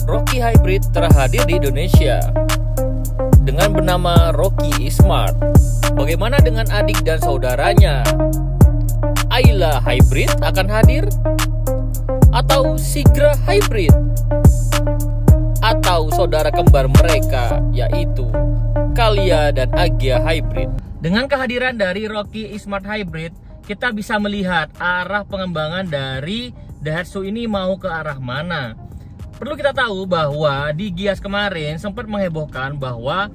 Rocky Hybrid terhadir di Indonesia dengan bernama Rocky E-Smart. Bagaimana dengan adik dan saudaranya? Ayla Hybrid akan hadir? Atau Sigra Hybrid? Atau saudara kembar mereka, yaitu Kalia dan Agia Hybrid? Dengan kehadiran dari Rocky E-Smart Hybrid, kita bisa melihat arah pengembangan dari Daihatsu ini mau ke arah mana. Perlu kita tahu bahwa di Gias kemarin sempat menghebohkan bahwa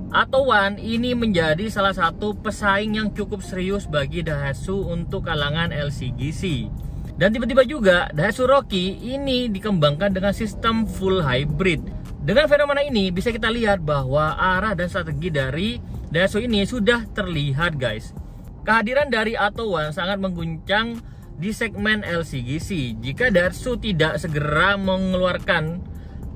Atto One ini menjadi salah satu pesaing yang cukup serius bagi Daihatsu untuk kalangan LCGC. Dan tiba-tiba juga Daihatsu Rocky ini dikembangkan dengan sistem full hybrid. Dengan fenomena ini bisa kita lihat bahwa arah dan strategi dari Daihatsu ini sudah terlihat, guys. Kehadiran dari Atto One sangat mengguncang di segmen LCGC. Jika Daihatsu tidak segera mengeluarkan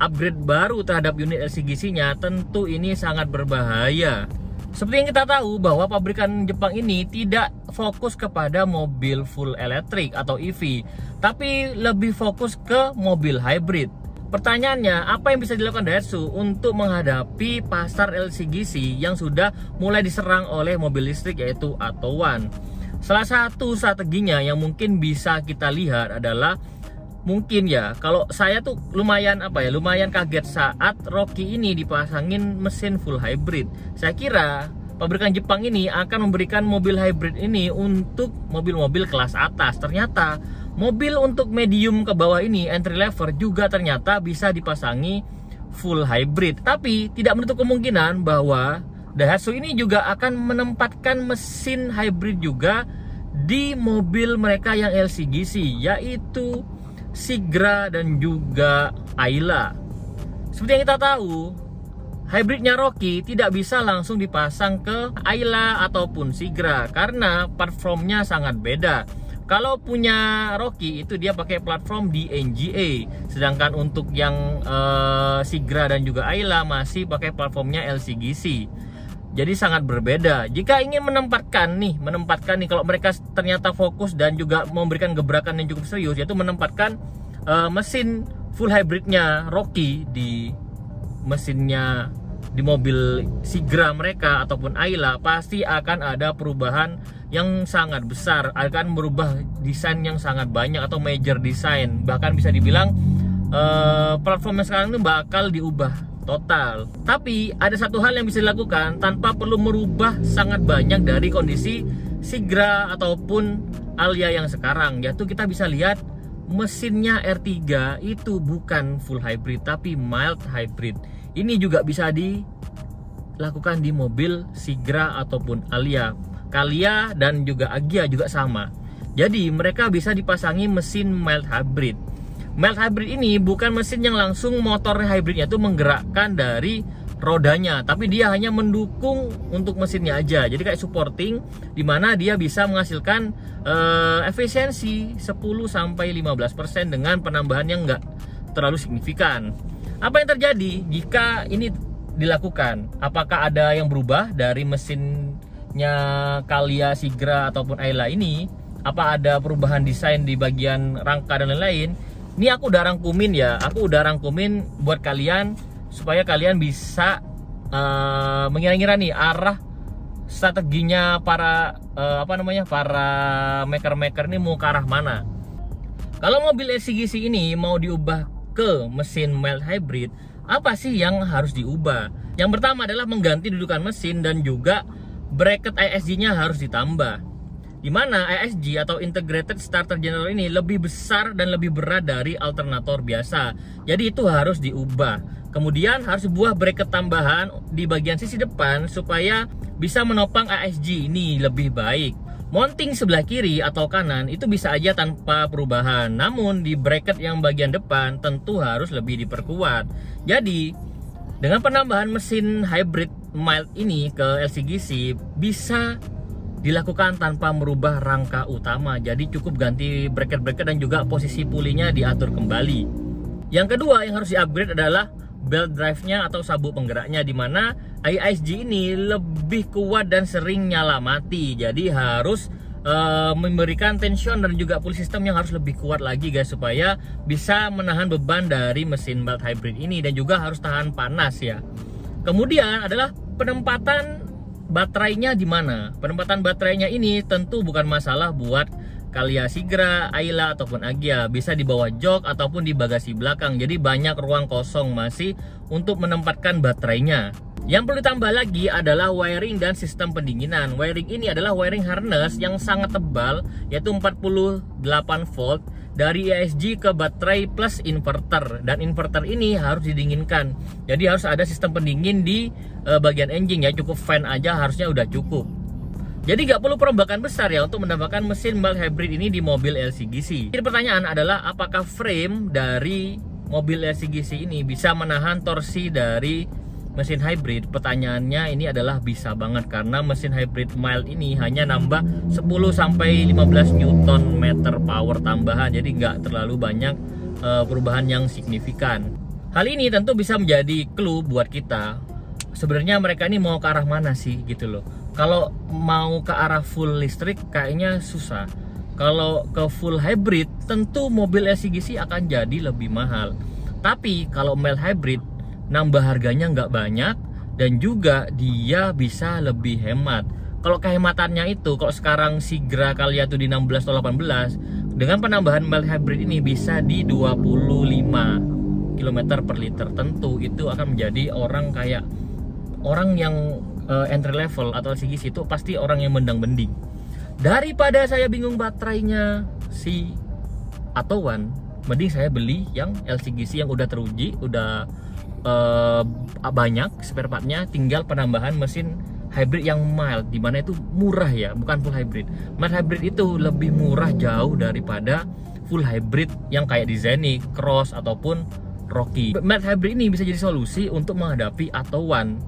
upgrade baru terhadap unit LCGC-nya, tentu ini sangat berbahaya. Seperti yang kita tahu bahwa pabrikan Jepang ini tidak fokus kepada mobil full electric atau EV, tapi lebih fokus ke mobil hybrid. Pertanyaannya, apa yang bisa dilakukan Daihatsu untuk menghadapi pasar LCGC yang sudah mulai diserang oleh mobil listrik, yaitu Atto One? Salah satu strateginya yang mungkin bisa kita lihat adalah mungkin ya, kalau saya tuh lumayan kaget saat Rocky ini dipasangin mesin full hybrid. Saya kira pabrikan Jepang ini akan memberikan mobil hybrid ini untuk mobil-mobil kelas atas. Ternyata mobil untuk medium ke bawah ini, entry level, juga ternyata bisa dipasangi full hybrid. Tapi tidak menutup kemungkinan bahwa Daihatsu ini juga akan menempatkan mesin hybrid juga di mobil mereka yang LCGC, yaitu Sigra dan juga Ayla. Seperti yang kita tahu, hybridnya Rocky tidak bisa langsung dipasang ke Ayla ataupun Sigra karena platformnya sangat beda. Kalau punya Rocky itu dia pakai platform di NGA, sedangkan untuk yang Sigra dan juga Ayla masih pakai platformnya LCGC. Jadi sangat berbeda. Jika ingin menempatkan nih kalau mereka ternyata fokus dan juga memberikan gebrakan yang cukup serius, yaitu menempatkan mesin full hybridnya Rocky di mesinnya di mobil Sigra mereka ataupun Ayla, pasti akan ada perubahan yang sangat besar, akan merubah desain yang sangat banyak atau major design. Bahkan bisa dibilang platform yang sekarang ini bakal diubah total. Tapi ada satu hal yang bisa dilakukan tanpa perlu merubah sangat banyak dari kondisi Sigra ataupun Alia yang sekarang, yaitu kita bisa lihat mesinnya R3 itu bukan full hybrid tapi mild hybrid. Ini juga bisa dilakukan di mobil Sigra ataupun Alia. Kalia dan juga Agia juga sama. Jadi mereka bisa dipasangi mesin mild hybrid. Mild hybrid ini bukan mesin yang langsung motor hybridnya itu menggerakkan dari rodanya, tapi dia hanya mendukung untuk mesinnya aja. Jadi kayak supporting, dimana dia bisa menghasilkan efisiensi 10-15% dengan penambahan yang enggak terlalu signifikan. Apa yang terjadi jika ini dilakukan? Apakah ada yang berubah dari mesinnya Kalia, Sigra ataupun Ayla ini? Apa ada perubahan desain di bagian rangka dan lain-lain? Ini aku udah rangkumin buat kalian supaya kalian bisa mengira-ngira nih arah strateginya para para maker-maker ini mau ke arah mana. Kalau mobil LCGC ini mau diubah ke mesin mild hybrid, apa sih yang harus diubah? Yang pertama adalah mengganti dudukan mesin dan juga bracket ISG-nya harus ditambah. Di mana ISG atau Integrated Starter General ini lebih besar dan lebih berat dari alternator biasa. Jadi itu harus diubah. Kemudian harus dibuat bracket tambahan di bagian sisi depan supaya bisa menopang ISG ini lebih baik. Mounting sebelah kiri atau kanan itu bisa aja tanpa perubahan. Namun di bracket yang bagian depan tentu harus lebih diperkuat. Jadi dengan penambahan mesin hybrid mild ini ke LCGC bisa dilakukan tanpa merubah rangka utama. Jadi cukup ganti bracket-bracket dan juga posisi pulinya diatur kembali. Yang kedua yang harus di-upgrade adalah belt drive-nya atau sabuk penggeraknya, dimana ISG ini lebih kuat dan sering nyala mati. Jadi harus memberikan tension dan juga pull system yang harus lebih kuat lagi guys, supaya bisa menahan beban dari mesin mild hybrid ini dan juga harus tahan panas ya. Kemudian adalah penempatan baterainya di mana. Penempatan baterainya ini tentu bukan masalah buat Calya Sigra, Ayla ataupun Agya, bisa di bawah jok ataupun di bagasi belakang. Jadi banyak ruang kosong masih untuk menempatkan baterainya. Yang perlu ditambah lagi adalah wiring dan sistem pendinginan. Wiring ini adalah wiring harness yang sangat tebal, yaitu 48 volt dari ESG ke baterai plus inverter. Dan inverter ini harus didinginkan. Jadi harus ada sistem pendingin di bagian engine ya. Cukup fan aja harusnya udah cukup. Jadi nggak perlu perombakan besar ya untuk menambahkan mesin mild hybrid ini di mobil LCGC. Jadi pertanyaan adalah apakah frame dari mobil LCGC ini bisa menahan torsi dari mesin hybrid? Pertanyaannya ini adalah bisa banget, karena mesin hybrid mild ini hanya nambah 10-15 Newton meter power tambahan, jadi nggak terlalu banyak perubahan yang signifikan. Hal ini tentu bisa menjadi clue buat kita, sebenarnya mereka ini mau ke arah mana sih gitu loh. Kalau mau ke arah full listrik kayaknya susah, kalau ke full hybrid tentu mobil LCGC akan jadi lebih mahal. Tapi kalau mild hybrid nambah harganya nggak banyak dan juga dia bisa lebih hemat. Kalau kehematannya itu, kalau sekarang Sigra Calya itu di 16 atau 18, dengan penambahan mild hybrid ini bisa di 25 km per liter. Tentu itu akan menjadi orang kayak orang yang entry level atau LCGC itu pasti orang yang mendang-mending. Daripada saya bingung baterainya si Attowan, mending saya beli yang LCGC yang udah teruji, udah banyak spare partnya, tinggal penambahan mesin hybrid yang mild, dimana itu murah ya, bukan full hybrid. Mild hybrid itu lebih murah jauh daripada full hybrid yang kayak di Zenith, Cross ataupun Rocky. Mild hybrid ini bisa jadi solusi untuk menghadapi Attowan,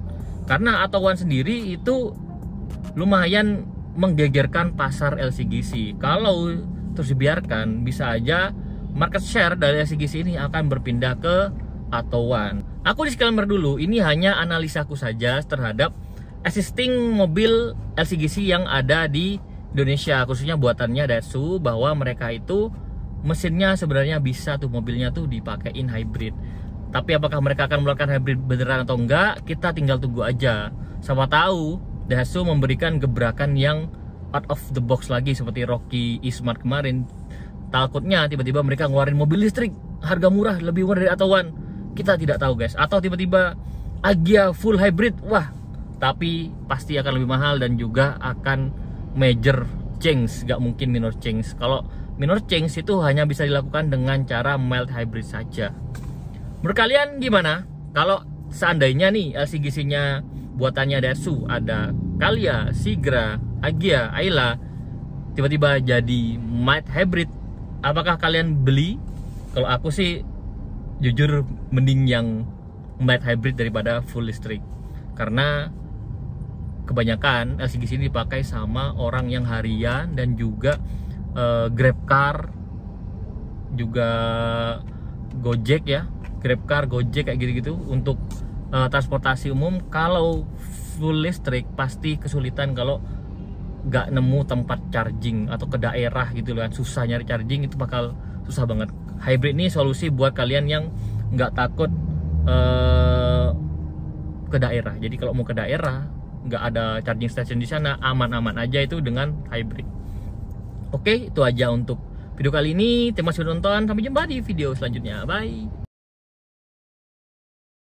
karena Attowan sendiri itu lumayan menggegerkan pasar LCGC. Kalau terus dibiarkan, bisa aja market share dari LCGC ini akan berpindah ke Attowan. Aku disclaimer dulu, ini hanya analisaku saja terhadap existing mobil LCGC yang ada di Indonesia, khususnya buatannya Daihatsu, bahwa mereka itu mesinnya sebenarnya bisa tuh mobilnya tuh dipakein hybrid. Tapi apakah mereka akan mengeluarkan hybrid beneran atau enggak, kita tinggal tunggu aja. Siapa tahu Daihatsu memberikan gebrakan yang out of the box lagi seperti Rocky E-Smart kemarin. Takutnya tiba-tiba mereka ngeluarin mobil listrik harga murah, lebih murah dari Attowan. Kita tidak tahu guys. Atau tiba-tiba Agya full hybrid, wah, tapi pasti akan lebih mahal dan juga akan major change, gak mungkin minor change. Kalau minor change itu hanya bisa dilakukan dengan cara mild hybrid saja. Menurut kalian gimana? Kalau seandainya nih LCGC-nya buatannya Daihatsu, ada Calya, Sigra, Agya, Ayla, tiba-tiba jadi mild hybrid, apakah kalian beli? Kalau aku sih jujur mending yang mild hybrid daripada full listrik, karena kebanyakan LCGC ini dipakai sama orang yang harian dan juga Grab car, juga Gojek ya, Grab car, Gojek kayak gitu-gitu untuk transportasi umum. Kalau full listrik pasti kesulitan kalau nggak nemu tempat charging atau ke daerah gitu loh, susah nyari charging, itu bakal susah banget. Hybrid ini solusi buat kalian yang nggak takut ke daerah. Jadi kalau mau ke daerah nggak ada charging station di sana, aman-aman aja itu dengan hybrid. Oke, itu aja untuk video kali ini. Terima kasih sudah nonton. Sampai jumpa di video selanjutnya. Bye.